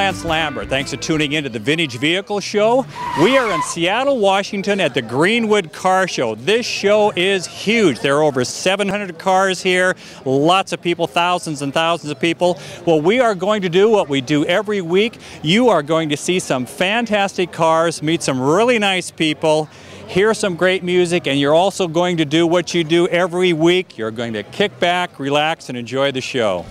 Lance Lambert. Thanks for tuning in to the Vintage Vehicle Show. We are in Seattle, Washington at the Greenwood Car Show. This show is huge. There are over 700 cars here, lots of people, thousands and thousands of people. Well, we are going to do what we do every week. You are going to see some fantastic cars, meet some really nice people, hear some great music, and you're also going to do what you do every week. You're going to kick back, relax, and enjoy the show.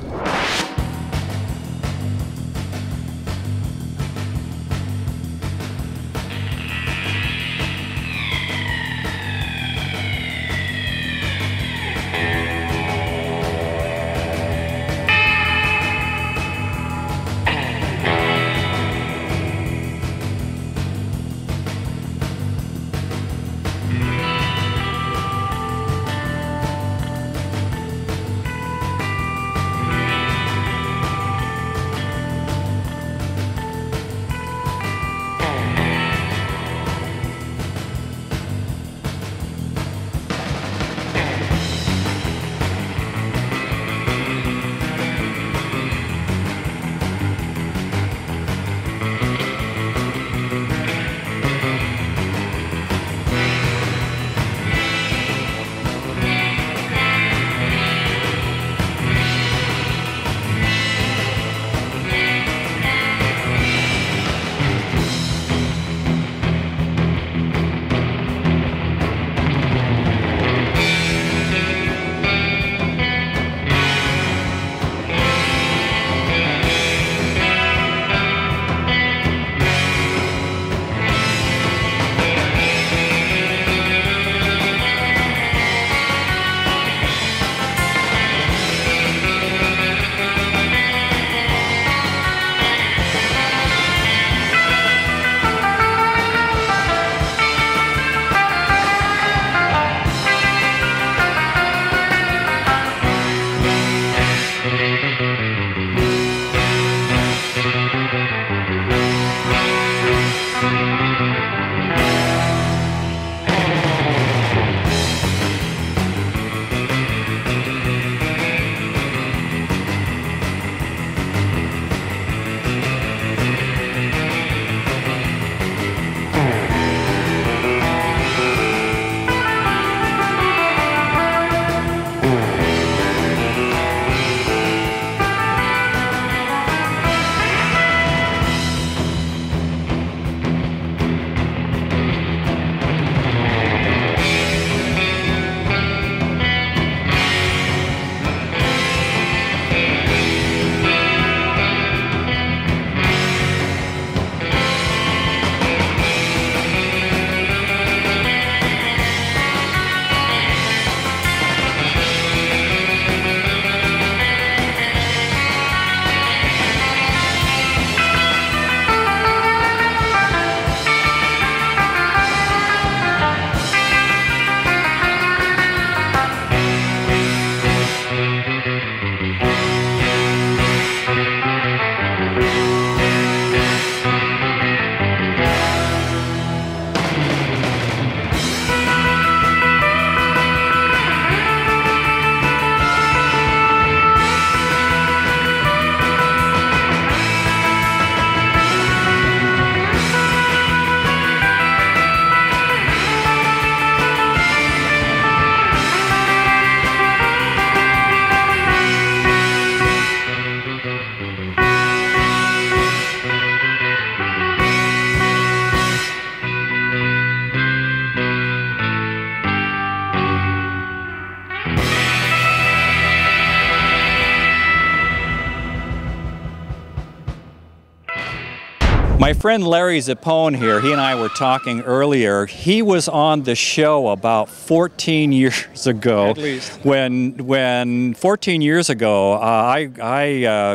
My friend Larry Zappone here, he and I were talking earlier. He was on the show about 14 years ago. At least. When 14 years ago,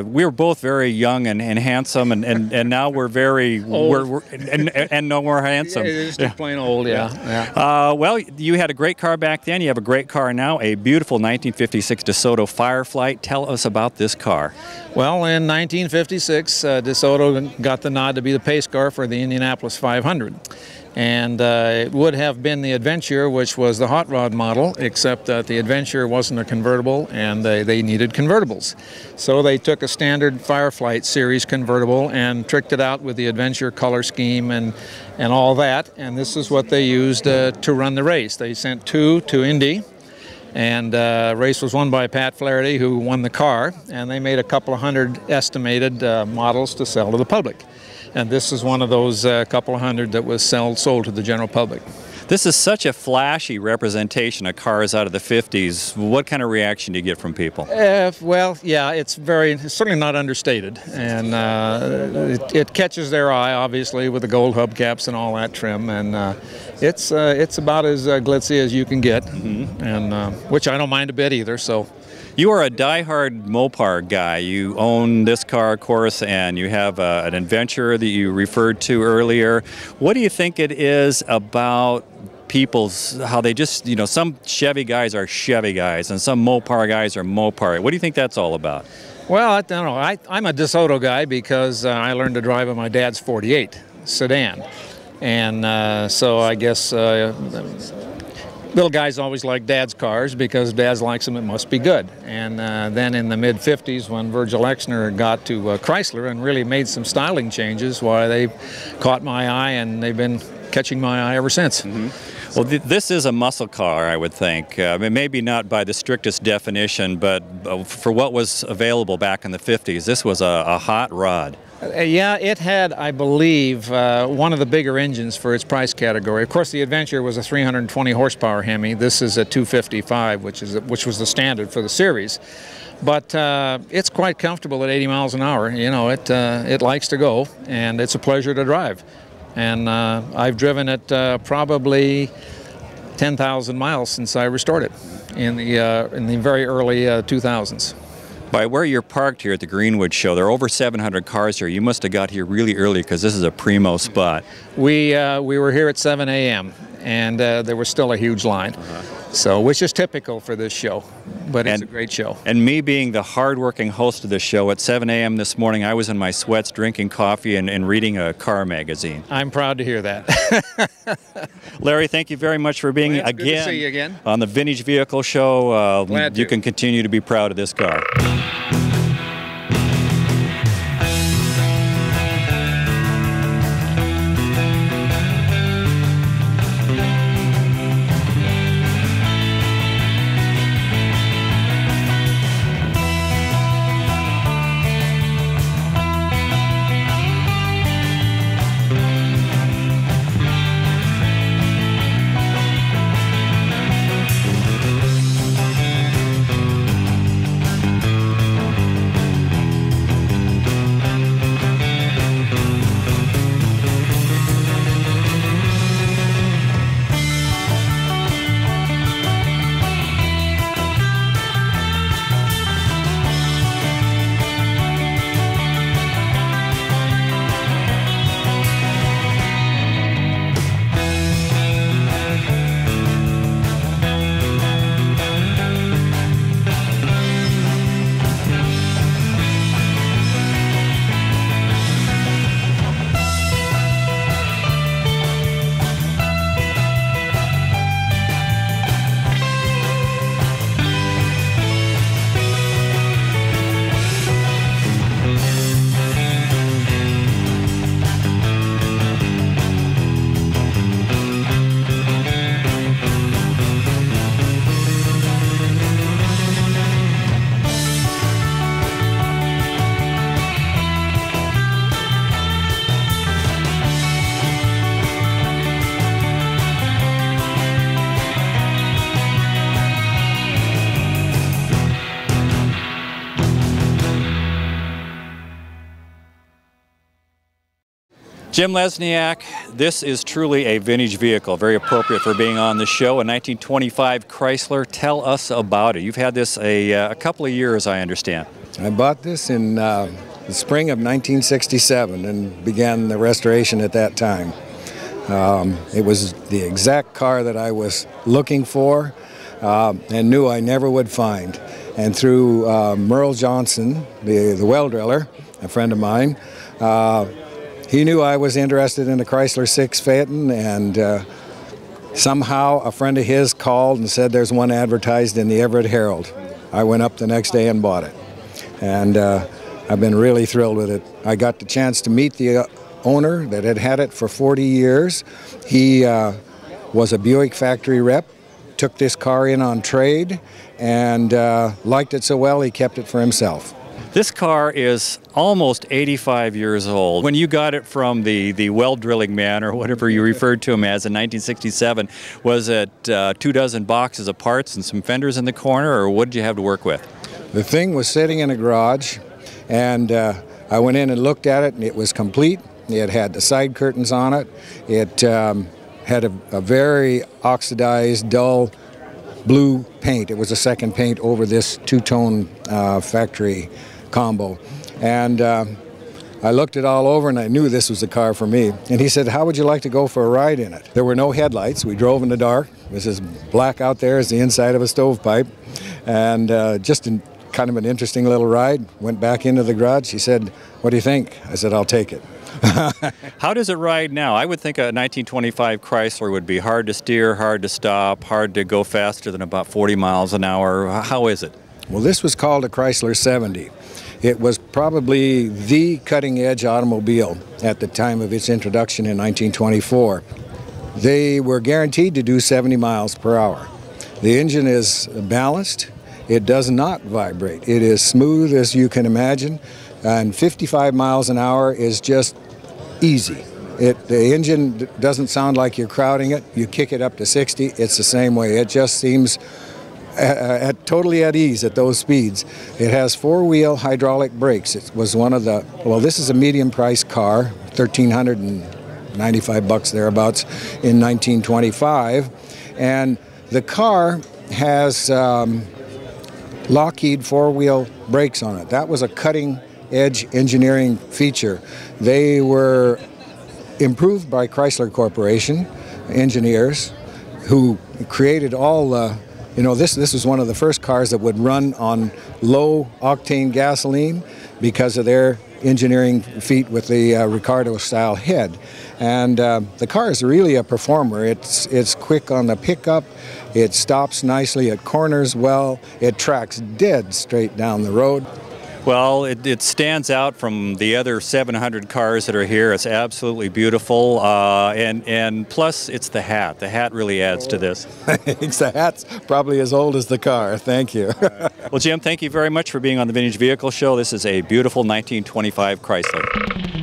we were both very young and handsome, and now we're very old. And no more handsome. Yeah, it's just plain old, yeah. Well, you had a great car back then. You have a great car now, a beautiful 1956 DeSoto Fireflite. Tell us about this car. Well, in 1956, DeSoto got the nod to be the pace car for the Indianapolis 500. And it would have been the Adventure, which was the hot rod model, except that the Adventure wasn't a convertible and they needed convertibles. So they took a standard Fireflite series convertible and tricked it out with the Adventure color scheme and all that. And this is what they used to run the race. They sent two to Indy. And race was won by Pat Flaherty, who won the car. And they made a couple of hundred estimated models to sell to the public. And this is one of those couple of hundred that was sold to the general public. This is such a flashy representation of cars out of the 50s. What kind of reaction do you get from people? Well, yeah, it's certainly not understated. And it catches their eye, obviously, with the gold hubcaps and all that trim. And it's about as glitzy as you can get, and which I don't mind a bit either. So. You are a die-hard Mopar guy. You own this car, of course, and you have an Adventure that you referred to earlier. What do you think it is about how they just, some Chevy guys are Chevy guys and some Mopar guys are Mopar? What do you think that's all about? Well, I don't know. I'm a DeSoto guy because I learned to drive in my dad's 48 sedan. And so I guess little guys always like Dad's cars because Dad likes them, it must be good. And then in the mid-50s, when Virgil Exner got to Chrysler and really made some styling changes, why they caught my eye, and they've been catching my eye ever since. Well, this is a muscle car, I would think. Maybe not by the strictest definition, but for what was available back in the 50s, this was a hot rod. Yeah, it had, I believe, one of the bigger engines for its price category. Of course, the Adventure was a 320 horsepower Hemi. This is a 255, which was the standard for the series. But it's quite comfortable at 80 miles an hour. It likes to go, and it's a pleasure to drive. And I've driven it probably 10,000 miles since I restored it in the very early 2000s. By where you're parked here at the Greenwood Show, there are over 700 cars here. You must have got here really early because this is a primo spot. We were here at 7 a.m. and there was still a huge line, so which is typical for this show, but it's a great show. And me being the hard-working host of the show, at 7 a.m. this morning, I was in my sweats drinking coffee and reading a car magazine. I'm proud to hear that. Larry, thank you very much for being good to see you again on the Vintage Vehicle Show. Glad you can continue to be proud of this car. Jim Lesniak, this is truly a vintage vehicle, very appropriate for being on the show. A 1925 Chrysler. Tell us about it. You've had this a couple of years, I understand. I bought this in the spring of 1967 and began the restoration at that time. It was the exact car that I was looking for and knew I never would find. And through Merle Johnson, the well driller, a friend of mine, he knew I was interested in the Chrysler Six Phaeton, and somehow a friend of his called and said there's one advertised in the Everett Herald. I went up the next day and bought it, and I've been really thrilled with it. I got the chance to meet the owner that had had it for 40 years. He was a Buick factory rep, took this car in on trade, and liked it so well he kept it for himself. This car is almost 85 years old. When you got it from the well drilling man, or whatever you referred to him as, in 1967, was it 24 boxes of parts and some fenders in the corner, or what did you have to work with? The thing was sitting in a garage, and I went in and looked at it, and it was complete. It had the side curtains on it. It had a very oxidized, dull blue paint. It was a second paint over this two-tone factory combo. And I looked it all over, and I knew this was the car for me. And he said, how would you like to go for a ride in it? There were no headlights. We drove in the dark. It was as black out there as the inside of a stovepipe. And just kind of an interesting little ride. Went back into the garage. He said, what do you think? I said, I'll take it. How does it ride now? I would think a 1925 Chrysler would be hard to steer, hard to stop, hard to go faster than about 40 miles an hour. How is it? Well, this was called a Chrysler 70. It was probably the cutting-edge automobile at the time of its introduction in 1924. They were guaranteed to do 70 miles per hour. The engine is balanced. It does not vibrate. It is smooth as you can imagine, and 55 miles an hour is just easy. The engine doesn't sound like you're crowding it. You kick it up to 60, it's the same way. It just seems totally at ease at those speeds. It has four-wheel hydraulic brakes. It was one of the, well, this is a medium-priced car, $1,395 thereabouts in 1925, and the car has Lockheed four-wheel brakes on it. That was a cutting-edge engineering feature. They were improved by Chrysler Corporation engineers who created all the, this was one of the first cars that would run on low-octane gasoline because of their engineering feat with the Ricardo-style head. And the car is really a performer. It's quick on the pickup. It stops nicely. It corners well. It tracks dead straight down the road. Well, it stands out from the other 700 cars that are here. It's absolutely beautiful, and plus it's the hat. The hat really adds to this. The hat's probably as old as the car. Thank you. Well, Jim, thank you very much for being on the Vintage Vehicle Show. This is a beautiful 1925 Chrysler.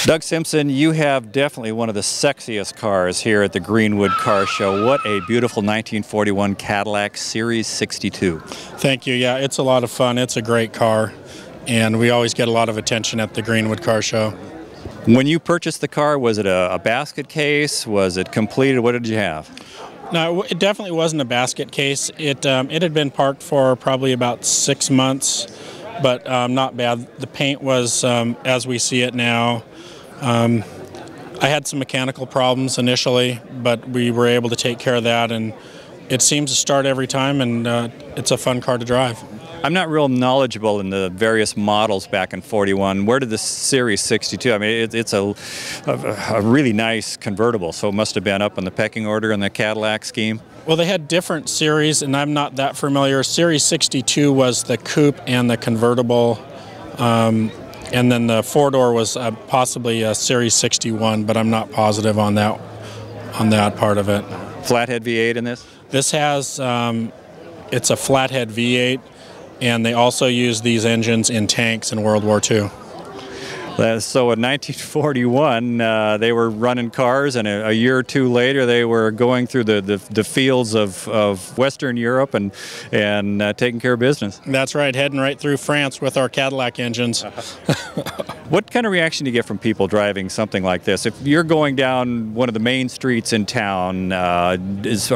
Doug Simpson, you have definitely one of the sexiest cars here at the Greenwood Car Show. What a beautiful 1941 Cadillac Series 62. Thank you. Yeah, it's a lot of fun. It's a great car, and we always get a lot of attention at the Greenwood Car Show. When you purchased the car, was it a basket case? Was it completed? What did you have? No, it definitely wasn't a basket case. It had been parked for probably about 6 months, but not bad. The paint was as we see it now. I had some mechanical problems initially, but we were able to take care of that, and it seems to start every time, and it's a fun car to drive. I'm not real knowledgeable in the various models back in 41. Where did the Series 62? I mean, it's a really nice convertible, so it must have been up in the pecking order in the Cadillac scheme. Well, they had different series, and I'm not that familiar. Series 62 was the coupe and the convertible, and then the four-door was possibly a Series 61, but I'm not positive on that part of it. Flathead V8 in this? This has, it's a flathead V8, and they also use these engines in tanks in World War II. So in 1941, they were running cars, and a year or two later, they were going through the fields of Western Europe and taking care of business. That's right, heading right through France with our Cadillac engines. What kind of reaction do you get from people driving something like this? If you're going down one of the main streets in town, are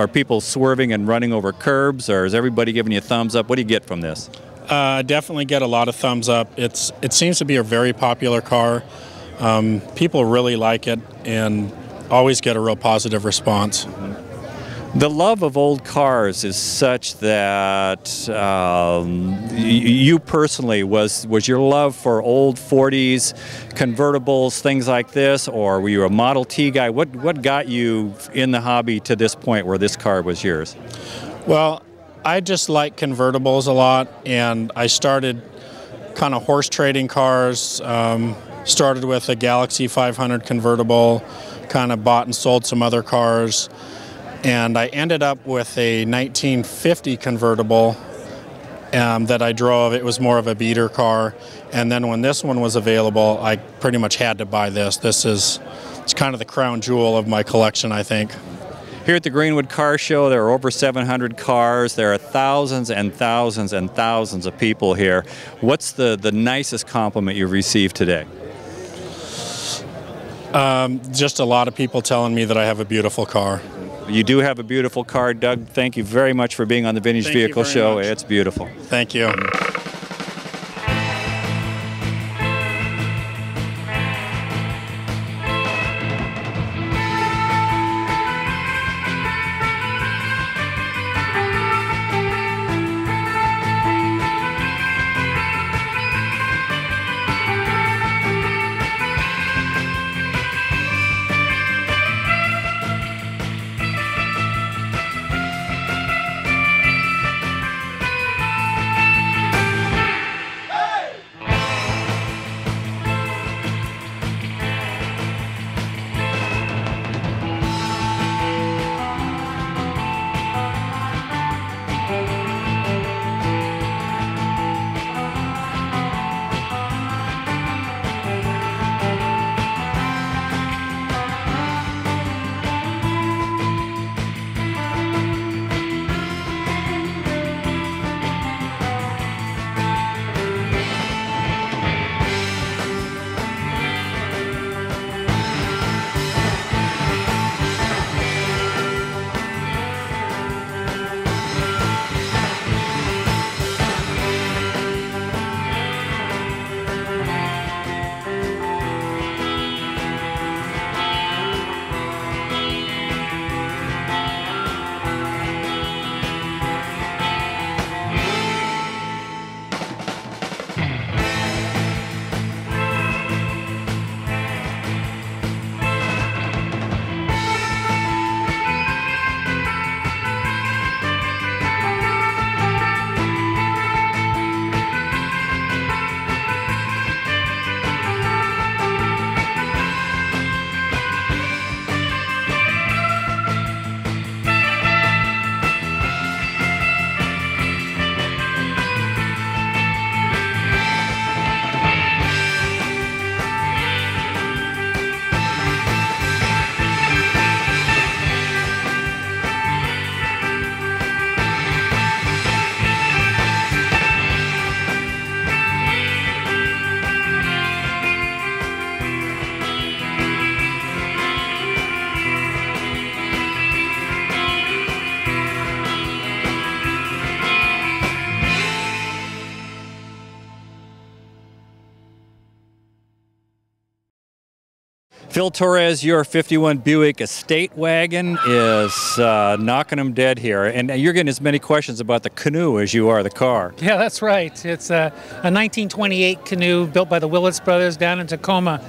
people swerving and running over curbs, or is everybody giving you a thumbs up? What do you get from this? Definitely get a lot of thumbs up. It seems to be a very popular car. People really like it and always get a real positive response. The love of old cars is such that you personally, was your love for old 40s convertibles, things like this, or were you a Model T guy? What got you in the hobby to this point where this car was yours? Well, I just like convertibles a lot, and I started kind of horse trading cars. Started with a Galaxy 500 convertible, kind of bought and sold some other cars, and I ended up with a 1950 convertible that I drove. It was more of a beater car, and then when this one was available, I pretty much had to buy this. It's kind of the crown jewel of my collection, I think. Here at the Greenwood Car Show, there are over 700 cars. There are thousands and thousands and thousands of people here. What's the nicest compliment you've received today? Just a lot of people telling me that I have a beautiful car. You do have a beautiful car, Doug. Thank you very much for being on the Vintage Vehicle Show. It's beautiful. Thank you. Phil Torres, your 51 Buick Estate Wagon is knocking them dead here. And you're getting as many questions about the Canoe as you are the car. Yeah, that's right. It's a 1928 Canoe built by the Willits brothers down in Tacoma.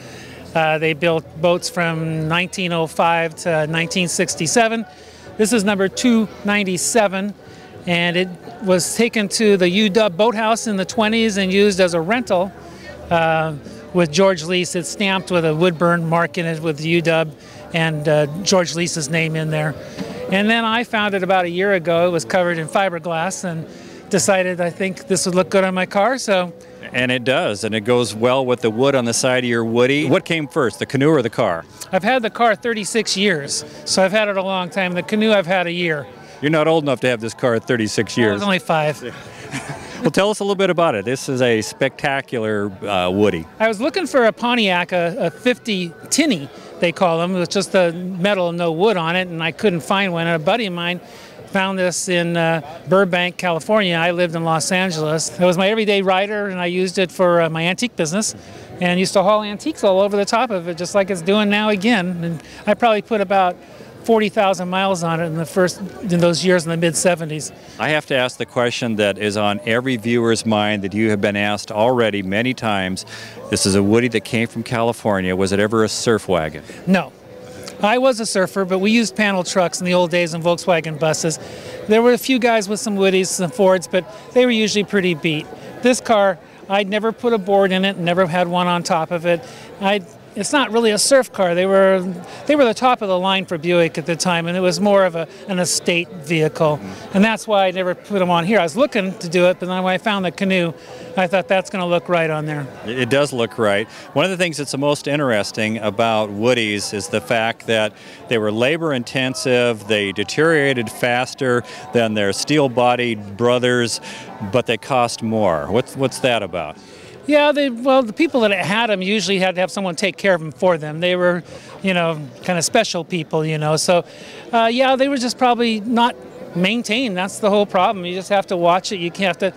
They built boats from 1905 to 1967. This is number 297, and it was taken to the UW Boathouse in the 20s and used as a rental with George Lease. It's stamped with a Woodburn mark in it with UW and George Lease's name in there. And then I found it about a year ago. It was covered in fiberglass and decided I think this would look good on my car. And it does, and it goes well with the wood on the side of your Woody. What came first, the Canoe or the car? I've had the car 36 years, so I've had it a long time. The Canoe I've had a year. You're not old enough to have this car 36 years. I was only 5. Well, tell us a little bit about it. This is a spectacular Woody. I was looking for a Pontiac, a 50 tinny, they call them, with just the metal and no wood on it, and I couldn't find one. And a buddy of mine found this in Burbank, California. I lived in Los Angeles. It was my everyday rider, and I used it for my antique business, and used to haul antiques all over the top of it, just like it's doing now again. And I probably put about 40,000 miles on it in those years in the mid-70s. I have to ask the question that is on every viewer's mind that you have been asked already many times. This is a Woody that came from California. Was it ever a surf wagon? No. I was a surfer, but we used panel trucks in the old days and Volkswagen buses. There were a few guys with some Woodies, some Fords, but they were usually pretty beat. This car, I'd never put a board in it, never had one on top of it. It's not really a surf car. They were the top of the line for Buick at the time, and it was more of an estate vehicle. And that's why I never put them on here. I was looking to do it, but then when I found the Canoe, I thought that's going to look right on there. It does look right. One of the things that's the most interesting about Woodies is the fact that they were labor intensive, they deteriorated faster than their steel-bodied brothers, but they cost more. What's that about? Yeah, the people that had them usually had to have someone take care of them for them. They were, kind of special people, So, yeah, they were just probably not maintained. That's the whole problem. You just have to watch it. You have to.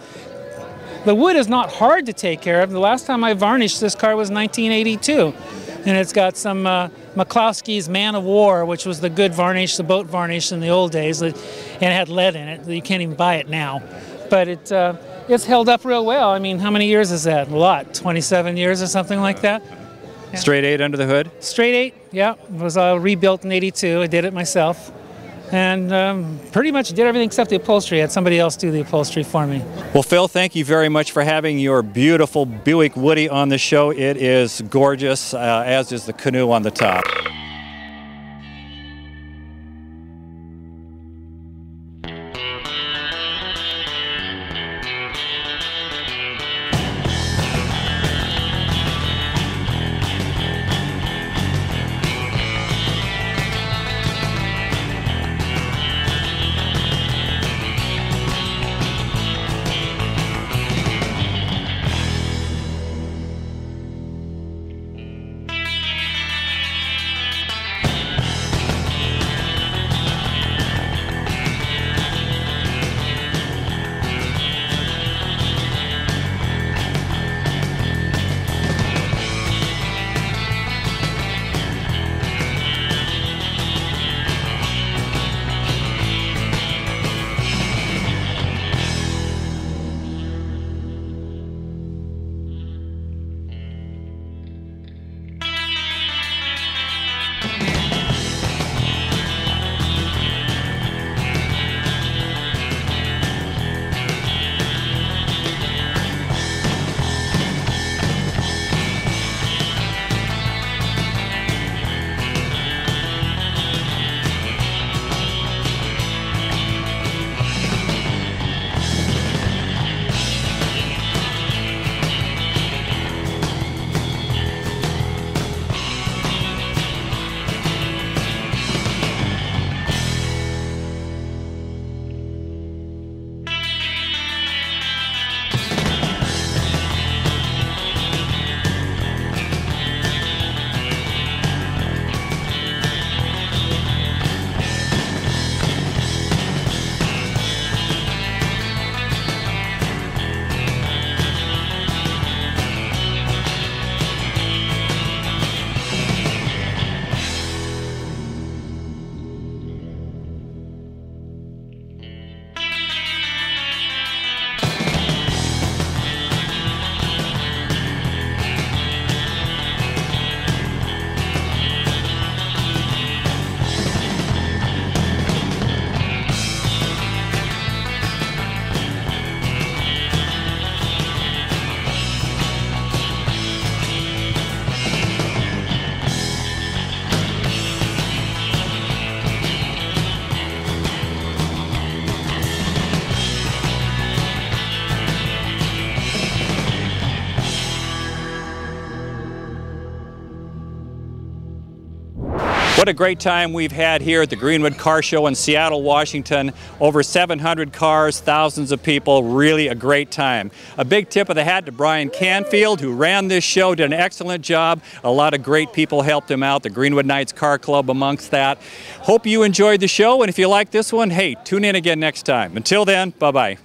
The wood is not hard to take care of. The last time I varnished this car was 1982, and it's got some McCloskey's Man of War, which was the good varnish, the boat varnish in the old days, and it had lead in it. You can't even buy it now, but it's held up real well. I mean, how many years is that? A lot, 27 years or something like that. Yeah. Straight 8 under the hood? Straight 8, yeah. It was rebuilt in '82. I did it myself. And pretty much did everything except the upholstery. I had somebody else do the upholstery for me. Well, Phil, thank you very much for having your beautiful Buick Woody on the show. It is gorgeous, as is the Canoe on the top. What a great time we've had here at the Greenwood Car Show in Seattle, Washington. Over 700 cars, thousands of people, really a great time. A big tip of the hat to Brian Canfield, who ran this show, did an excellent job. A lot of great people helped him out, the Greenwood Knights Car Club amongst that. Hope you enjoyed the show, and if you like this one, hey, tune in again next time. Until then, bye-bye.